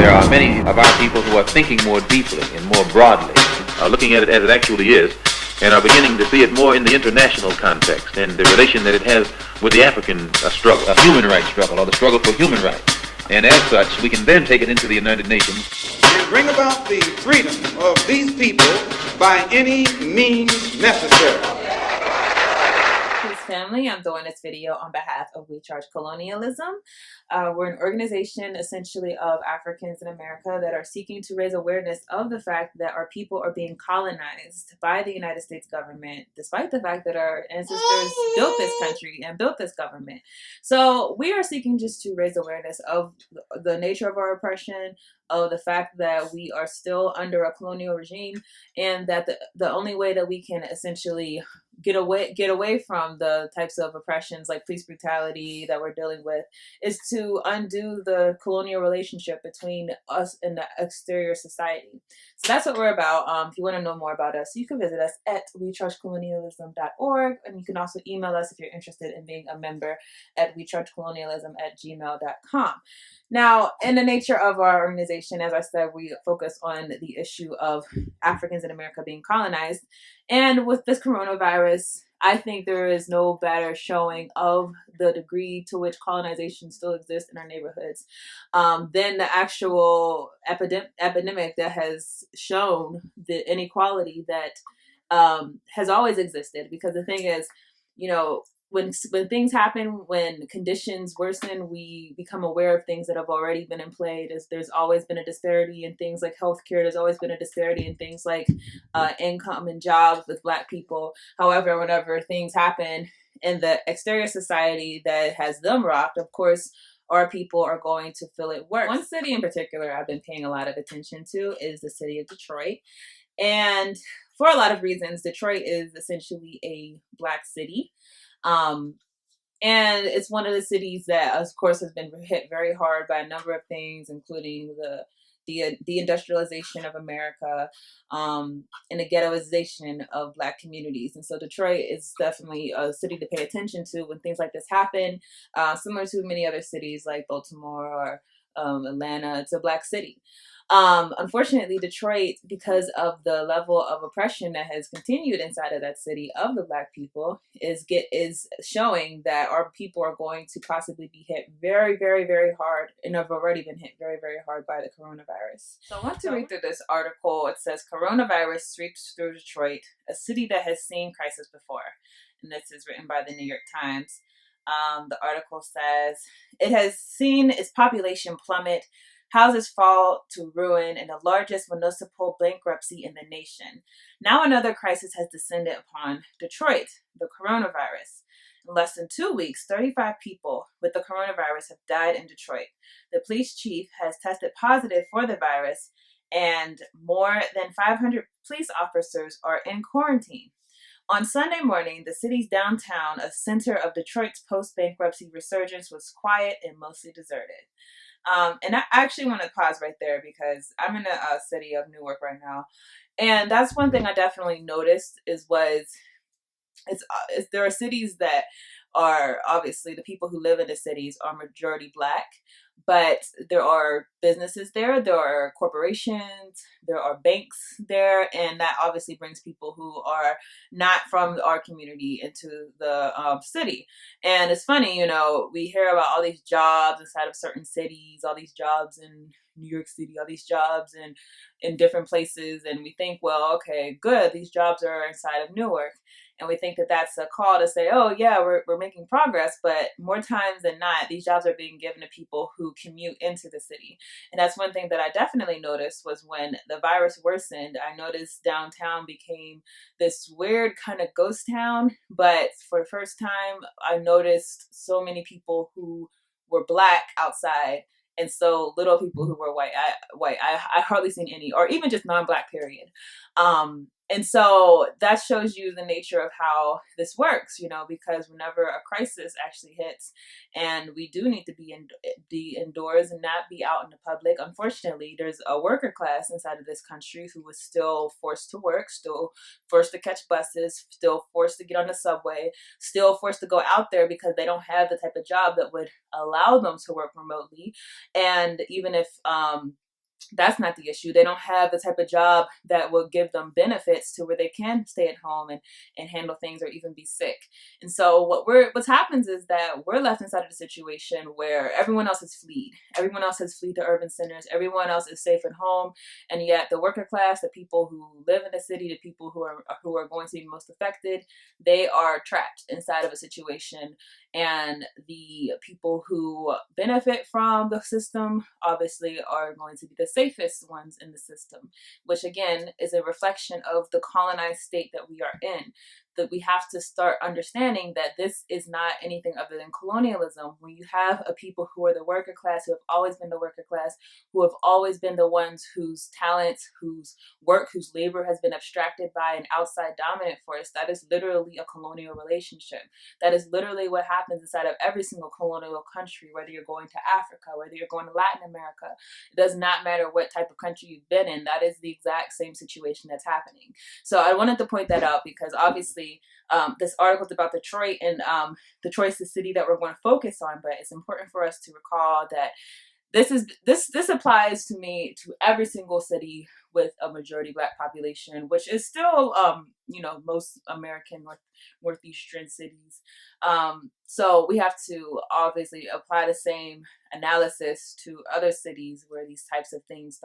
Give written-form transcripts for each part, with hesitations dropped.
there are many of our people who are thinking more deeply and more broadly, looking at it as it actually is, and are beginning to see it more in the international context and the relation that it has with the African struggle, a human rights struggle, or the struggle for human rights. And as such, we can then take it into the United Nations. And bring about the freedom of these people by any means necessary. Peace, family. I'm doing this video on behalf of We Charge Colonialism. We're an organization essentially of Africans in America that are seeking to raise awareness of the fact that our people are being colonized by the United States government, despite the fact that our ancestors built this country and built this government. So we are seeking just to raise awareness of the nature of our oppression, of the fact that we are still under a colonial regime, and that the only way that we can essentially get away from the types of oppressions like police brutality that we're dealing with is to undo the colonial relationship between us and the exterior society. So that's what we're about. If you want to know more about us, you can visit us at wechargecolonialism.org, and you can also email us if you're interested in being a member at wechargecolonialism@gmail.com. Now, in the nature of our organization, as I said, we focus on the issue of Africans in America being colonized. And with this coronavirus, I think there is no better showing of the degree to which colonization still exists in our neighborhoods than the actual epidemic that has shown the inequality that has always existed. Because the thing is, when things happen, when conditions worsen, we become aware of things that have already been in play. There's always been a disparity in things like healthcare. There's always been a disparity in things like income and jobs with Black people. However, whenever things happen in the exterior society that has them rocked, of course, our people are going to feel it worse. One city in particular I've been paying a lot of attention to is the city of Detroit. And for a lot of reasons, Detroit is essentially a Black city. And it's one of the cities that, of course, has been hit very hard by a number of things, including the deindustrialization of America and the ghettoization of Black communities. And so Detroit is definitely a city to pay attention to when things like this happen, similar to many other cities like Baltimore or Atlanta. It's a Black city. Unfortunately, Detroit, because of the level of oppression that has continued inside of that city of the Black people, is showing that our people are going to possibly be hit very, very, very hard, and have already been hit very, very hard by the coronavirus. So I want to read through this article. It says, "Coronavirus sweeps through Detroit, a city that has seen crisis before." And this is written by the New York Times. The article says, "It has seen its population plummet, houses fall to ruin, and the largest municipal bankruptcy in the nation. Now another crisis has descended upon Detroit, the coronavirus. In less than 2 weeks, 35 people with the coronavirus have died in Detroit. The police chief has tested positive for the virus, and more than 500 police officers are in quarantine. On Sunday morning, the city's downtown, a center of Detroit's post-bankruptcy resurgence, was quiet and mostly deserted." And I actually want to pause right there because I'm in the city of Newark right now. And that's one thing I definitely noticed there are cities that are obviously the people who live in the cities are majority Black, but there are businesses there, there are corporations, there are banks there, and that obviously brings people who are not from our community into the city. And it's funny, we hear about all these jobs inside of certain cities, all these jobs in New York City, all these jobs in different places, and we think, well, okay, good, these jobs are inside of Newark. And we think that that's a call to say, oh, yeah, we're making progress. But more times than not, these jobs are being given to people who commute into the city. And that's one thing that I definitely noticed was when the virus worsened, I noticed downtown became this weird kind of ghost town. But for the first time, I noticed so many people who were Black outside and so little people who were white. I hardly seen any, or even just non-Black, period. And so that shows you the nature of how this works, because whenever a crisis actually hits and we do need to be indoors and not be out in the public, unfortunately, there's a worker class inside of this country who is still forced to work, still forced to catch buses, still forced to get on the subway, still forced to go out there because they don't have the type of job that would allow them to work remotely. And even if that's not the issue. They don't have the type of job that will give them benefits to where they can stay at home and handle things or even be sick. And so what happens is that we're left inside of a situation where everyone else has fled. Everyone else has fled to urban centers. Everyone else is safe at home. And yet the worker class, the people who live in the city, the people who are going to be most affected, they are trapped inside of a situation. And the people who benefit from the system obviously are going to be the safest ones in the system, which again is a reflection of the colonized state that we are in. That we have to start understanding that this is not anything other than colonialism. When you have a people who are the worker class, who have always been the worker class, who have always been the ones whose talents, whose work, whose labor has been abstracted by an outside dominant force, that is literally a colonial relationship. That is literally what happens inside of every single colonial country, whether you're going to Africa, whether you're going to Latin America. It does not matter what type of country you've been in. That is the exact same situation that's happening. So I wanted to point that out because obviously this article is about Detroit, and Detroit's the city that we're going to focus on, but it's important for us to recall that this applies to me to every single city with a majority Black population, which is still most American northeastern cities. So we have to obviously apply the same analysis to other cities where these types of things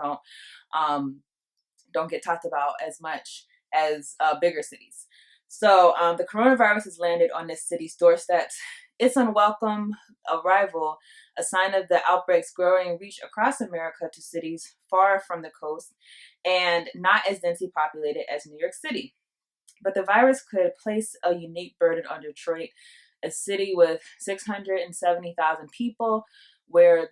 don't get talked about as much as bigger cities. So the coronavirus has landed on this city's doorsteps. Its unwelcome arrival, a sign of the outbreak's growing reach across America to cities far from the coast and not as densely populated as New York City. But the virus could place a unique burden on Detroit, a city with 670,000 people, where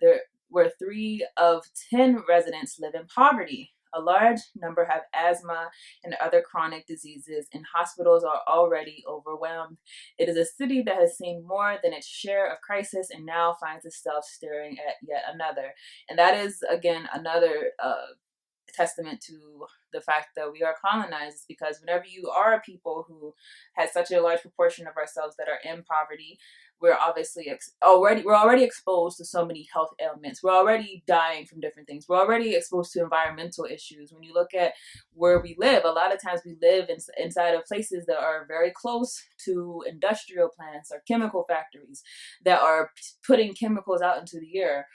3 of 10 residents live in poverty. A large number have asthma and other chronic diseases, and hospitals are already overwhelmed. It is a city that has seen more than its share of crisis and now finds itself staring at yet another. And that is, again, another testament to the fact that we are colonized, because whenever you are a people who has such a large proportion of ourselves that are in poverty, we're obviously already exposed to so many health ailments. We're already dying from different things. We're already exposed to environmental issues. When you look at where we live, a lot of times we live inside of places that are very close to industrial plants or chemical factories that are putting chemicals out into the air.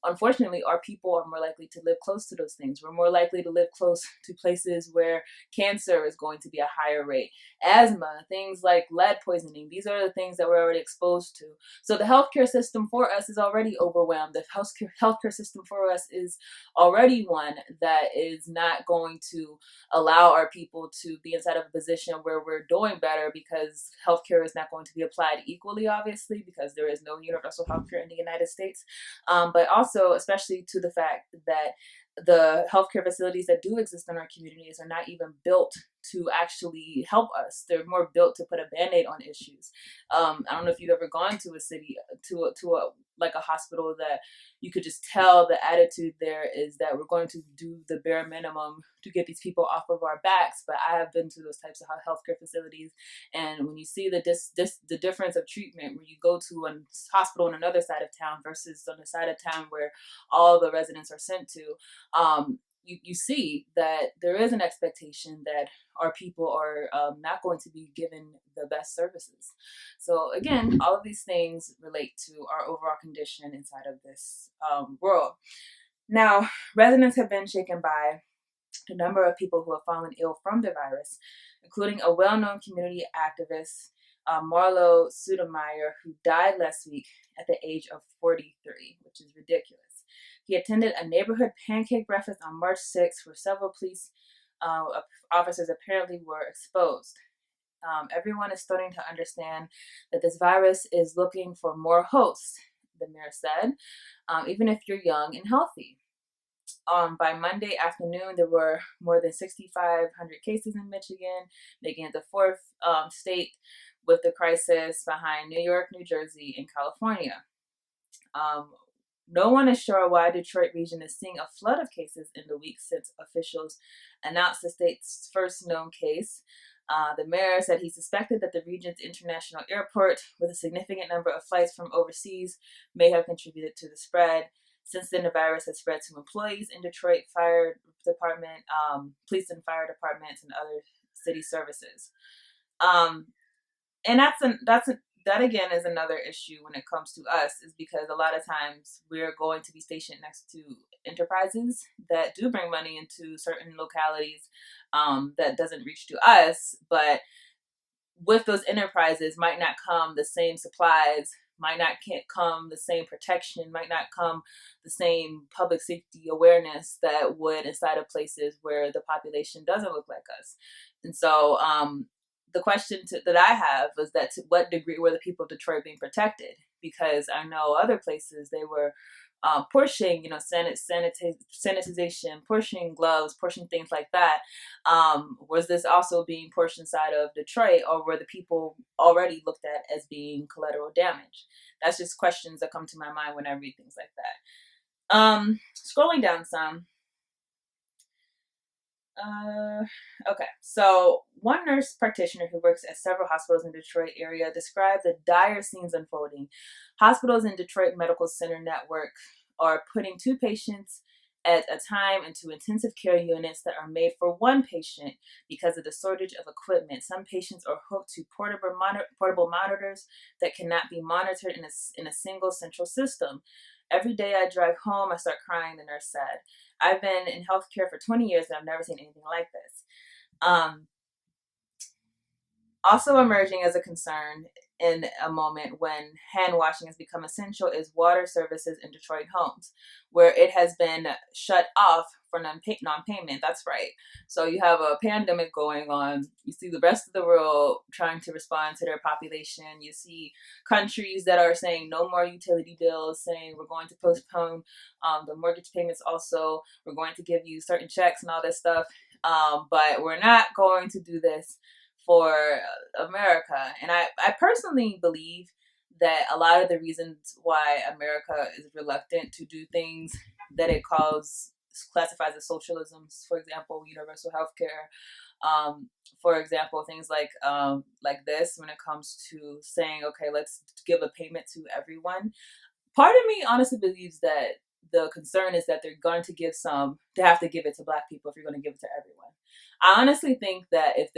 Unfortunately, our people are more likely to live close to those things. We're more likely to live close to places where cancer is going to be a higher rate. Asthma, things like lead poisoning, these are the things that we're already exposed to. So the healthcare system for us is already overwhelmed. The healthcare system for us is already one that is not going to allow our people to be inside of a position where we're doing better, because healthcare is not going to be applied equally, obviously, because there is no universal healthcare in the United States. But also, especially to the fact that the healthcare facilities that do exist in our communities are not even built to actually help us. They're more built to put a Band-Aid on issues. I don't know if you've ever gone to a city, to a hospital, that you could just tell the attitude there is that we're going to do the bare minimum to get these people off of our backs. But I have been to those types of healthcare facilities, and when you see the difference of treatment, when you go to a hospital on another side of town versus on the side of town where all the residents are sent to, you see that there is an expectation that our people are not going to be given the best services. So again, all of these things relate to our overall condition inside of this world. Now, residents have been shaken by a number of people who have fallen ill from the virus, including a well-known community activist, Marlo Sotomayor, who died last week at the age of 43, which is ridiculous. He attended a neighborhood pancake breakfast on March 6th, where several police officers apparently were exposed. Everyone is starting to understand that this virus is looking for more hosts, the mayor said, even if you're young and healthy. By Monday afternoon, there were more than 6,500 cases in Michigan, making it the fourth state with the crisis behind New York, New Jersey, and California. No one is sure why Detroit region is seeing a flood of cases in the week since officials announced the state's first known case. The mayor said he suspected that the region's international airport, with a significant number of flights from overseas, may have contributed to the spread. Since then, the virus has spread to employees in Detroit Fire Department, police and fire departments, and other city services. And that again is another issue when it comes to us, is because a lot of times we're going to be stationed next to enterprises that do bring money into certain localities, that doesn't reach to us, but with those enterprises might not come the same supplies, might not come the same protection, might not come the same public safety awareness that would inside of places where the population doesn't look like us. And so the question that I have is that to what degree were the people of Detroit being protected? Because I know other places they were pushing, sanitization, pushing gloves, pushing things like that. Was this also being pushed inside of Detroit, or were the people already looked at as being collateral damage? That's just questions that come to my mind when I read things like that. Scrolling down some. Okay, so one nurse practitioner who works at several hospitals in the Detroit area described the dire scenes unfolding. Hospitals in Detroit Medical Center network are putting 2 patients at a time into intensive care units that are made for 1 patient because of the shortage of equipment. Some patients are hooked to portable monitors that cannot be monitored in a single central system. Every day I drive home, I start crying, the nurse said. I've been in healthcare for 20 years and I've never seen anything like this. Also emerging as a concern in a moment when hand washing has become essential is water services in Detroit homes, where it has been shut off for non-payment. That's right. So you have a pandemic going on. You see the rest of the world trying to respond to their population. You see countries that are saying no more utility bills, saying we're going to postpone the mortgage payments also. We're going to give you certain checks and all this stuff. But we're not going to do this for America. And I personally believe that a lot of the reasons why America is reluctant to do things that it classifies as socialism, for example, universal health care, for example, things like this, when it comes to saying, okay, let's give a payment to everyone. Part of me honestly believes that the concern is that they're going to they have to give it to Black people if you're going to give it to everyone. I honestly think that if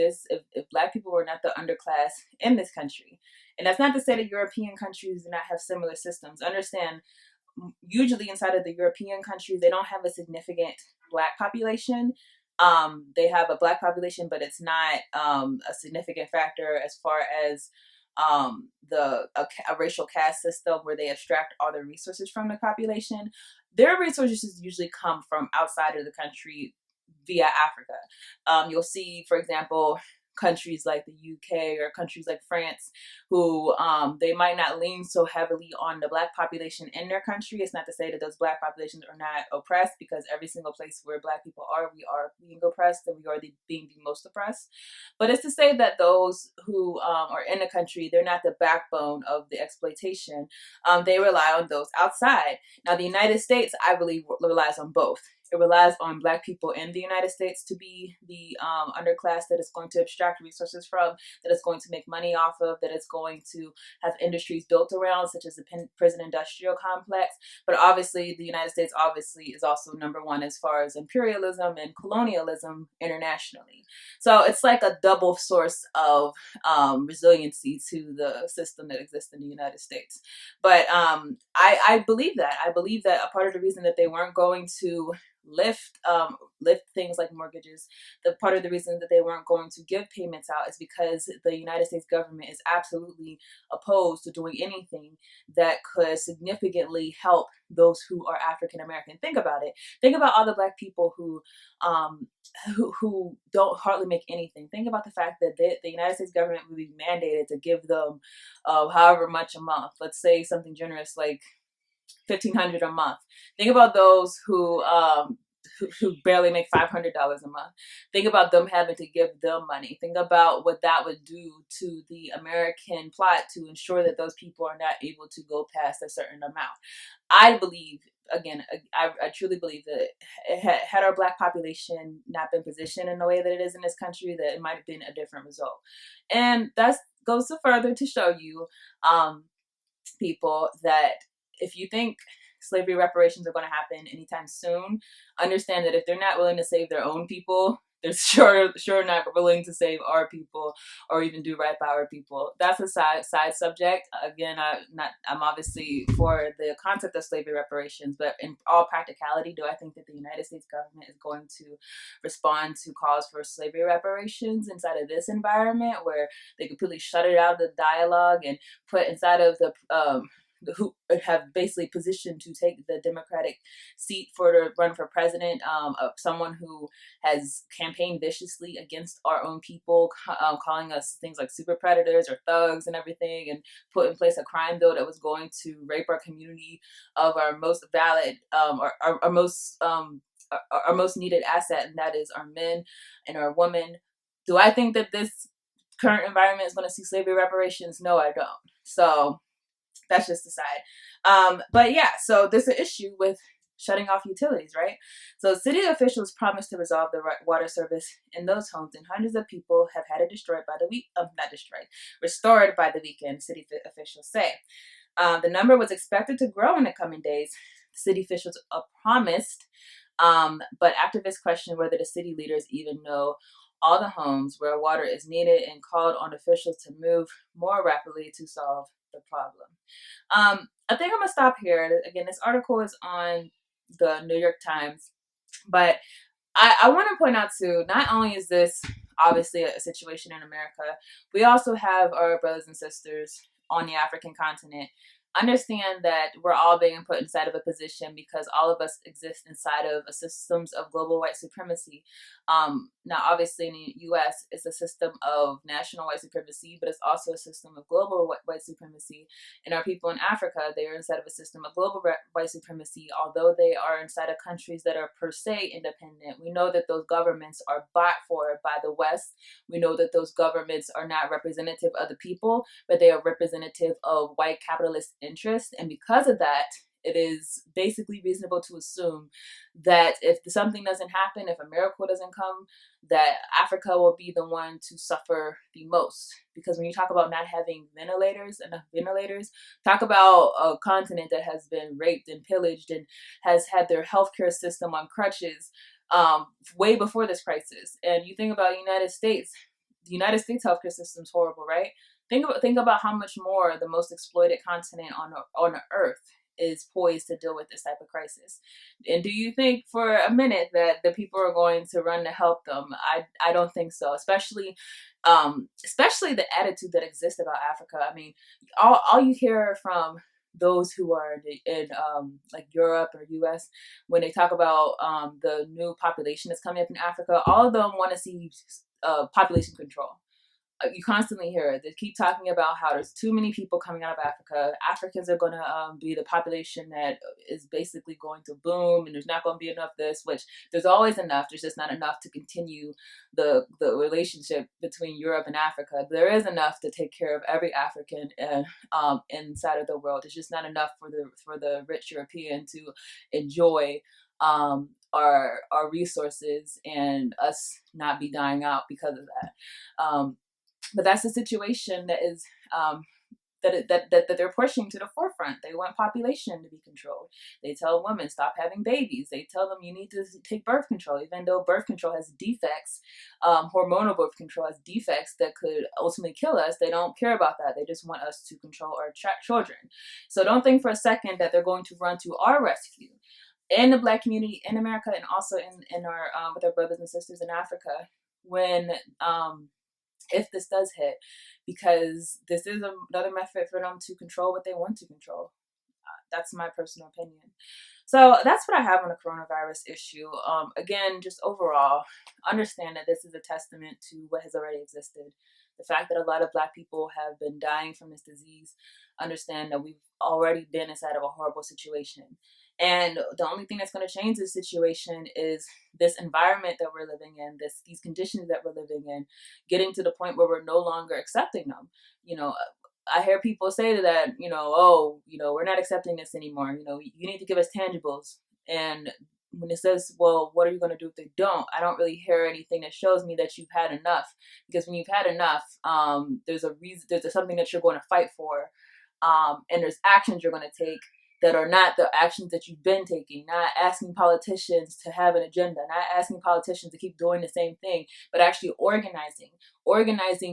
Black people were not the underclass in this country, and that's not to say that European countries do not have similar systems. Understand, usually inside of the European countries, they don't have a significant Black population. They have a Black population, but it's not a significant factor as far as a racial caste system where they extract all the resources from the population. Their resources usually come from outside of the country via Africa. You'll see, for example, countries like the UK or countries like France, who they might not lean so heavily on the Black population in their country. It's not to say that those Black populations are not oppressed, because every single place where Black people are, we are being oppressed, and we are being the most oppressed. But it's to say that those who are in the country, they're not the backbone of the exploitation. They rely on those outside. Now, the United States, I believe, relies on both. It relies on Black people in the United States to be the underclass that it's going to extract resources from, that it's going to make money off of, that it's going to have industries built around, such as the prison industrial complex. But obviously, the United States is also number one as far as imperialism and colonialism internationally. So it's like a double source of resiliency to the system that exists in the United States. But I believe that. I believe that a part of the reason that they weren't going to lift things like mortgages, the part of the reason that they weren't going to give payments out, is because the United States government is absolutely opposed to doing anything that could significantly help those who are African American. Think about it. Think about all the Black people who don't hardly make anything. Think about the fact that the United States government would be mandated to give them however much a month. Let's say something generous like $1,500 a month. Think about those who barely make $500 a month. Think about them having to give them money. Think about what that would do to the American plot to ensure that those people are not able to go past a certain amount. I believe, again, I truly believe that had our Black population not been positioned in the way that it is in this country, that it might have been a different result. And that goes to further to show you, people, that if you think slavery reparations are going to happen anytime soon, understand that if they're not willing to save their own people, they're sure not willing to save our people or even do right by our people. That's a side subject. Again, I'm obviously for the concept of slavery reparations, but in all practicality, do I think that the United States government is going to respond to calls for slavery reparations inside of this environment where they completely shut it out of the dialogue and put inside of the who have basically positioned to take the Democratic seat for to run for president, of someone who has campaigned viciously against our own people, calling us things like super predators or thugs and everything, and put in place a crime bill that was going to rape our community of our most valid, our most needed asset, and that is our men and our women. Do I think that this current environment is going to see slavery reparations? No, I don't. So that's just the side. But yeah, so there's an issue with shutting off utilities, right? So city officials promised to resolve the water service in those homes, and hundreds of people have had it destroyed by the restored by the weekend, city officials say. The number was expected to grow in the coming days. City officials promised, but activists questioned whether the city leaders even know all the homes where water is needed and called on officials to move more rapidly to solve the problem. I think I'm gonna stop here. Again, this article is on the New York Times, but I want to point out too, not only is this obviously a situation in America, we also have our brothers and sisters on the African continent. Understand that we're all being put inside of a position because all of us exist inside of a systems of global white supremacy. Now, obviously, in the U.S., it's a system of national white supremacy, but it's also a system of global white supremacy. And our people in Africa, they are inside of a system of global white supremacy, although they are inside of countries that are per se independent. We know that those governments are bought for by the West. We know that those governments are not representative of the people, but they are representative of white capitalist interest. And because of that, it is basically reasonable to assume that if something doesn't happen, if a miracle doesn't come, that Africa will be the one to suffer the most. Because when you talk about not having enough ventilators, talk about a continent that has been raped and pillaged and has had their healthcare system on crutches way before this crisis. And you think about the United States healthcare system is horrible, right? Think about how much more the most exploited continent on earth is poised to deal with this type of crisis. And do you think for a minute that the people are going to run to help them? I don't think so, especially the attitude that exists about Africa. I mean, all you hear from those who are in like Europe or US, when they talk about the new population that's coming up in Africa, all of them want to see population control. You constantly hear it. They keep talking about how there's too many people coming out of Africa. Africans are going to be the population that is basically going to boom, and there's not going to be enough this, which there's always enough. There's just not enough to continue the relationship between Europe and Africa. There is enough to take care of every African inside of the world. It's just not enough for the rich European to enjoy our resources and us not be dying out because of that. But that's the situation that is that they're pushing to the forefront. They want population to be controlled. They tell women, stop having babies. They tell them you need to take birth control, even though birth control has defects. Hormonal birth control has defects that could ultimately kill us. They don't care about that. They just want us to control our children. So don't think for a second that they're going to run to our rescue. In the Black community in America, and also in our with our brothers and sisters in Africa, when if this does hit, because this is another method for them to control what they want to control. That's my personal opinion. So that's what I have on the coronavirus issue. Again, just overall, understand that this is a testament to what has already existed. The fact that a lot of Black people have been dying from this disease, understand that we've already been inside of a horrible situation. And the only thing that's going to change this situation is this environment that we're living in, these conditions that we're living in, getting to the point where we're no longer accepting them. You know, I hear people say that, we're not accepting this anymore. You need to give us tangibles. And when it says, well, what are you going to do if they don't? I don't really hear anything that shows me that you've had enough. Because when you've had enough, there's a reason, there's something that you're going to fight for. And there's actions you're going to take that are not the actions that you've been taking, not asking politicians to have an agenda, not asking politicians to keep doing the same thing, but actually organizing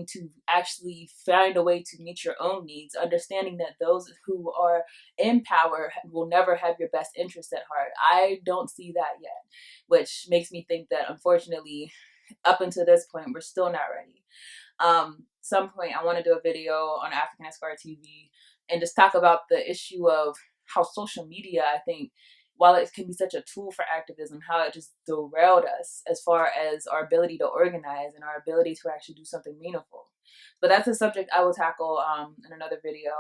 to actually find a way to meet your own needs, understanding that those who are in power will never have your best interest at heart. I don't see that yet, which makes me think that unfortunately, up until this point, we're still not ready. Some point I want to do a video on African Esquire TV and just talk about the issue of how social media, I think, while it can be such a tool for activism, how it just derailed us as far as our ability to organize and our ability to actually do something meaningful. But that's a subject I will tackle in another video.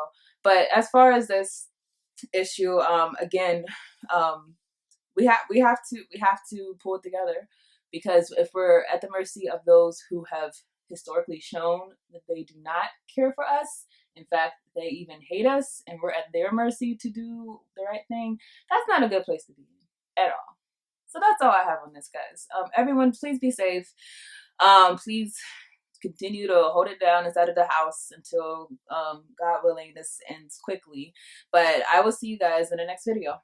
But as far as this issue, again, we have to pull it together, because if we're at the mercy of those who have historically shown that they do not care for us, in fact, they even hate us, and we're at their mercy to do the right thing, that's not a good place to be in at all. So that's all I have on this, guys. Everyone, please be safe. Please continue to hold it down inside of the house until, God willing, this ends quickly. But I will see you guys in the next video.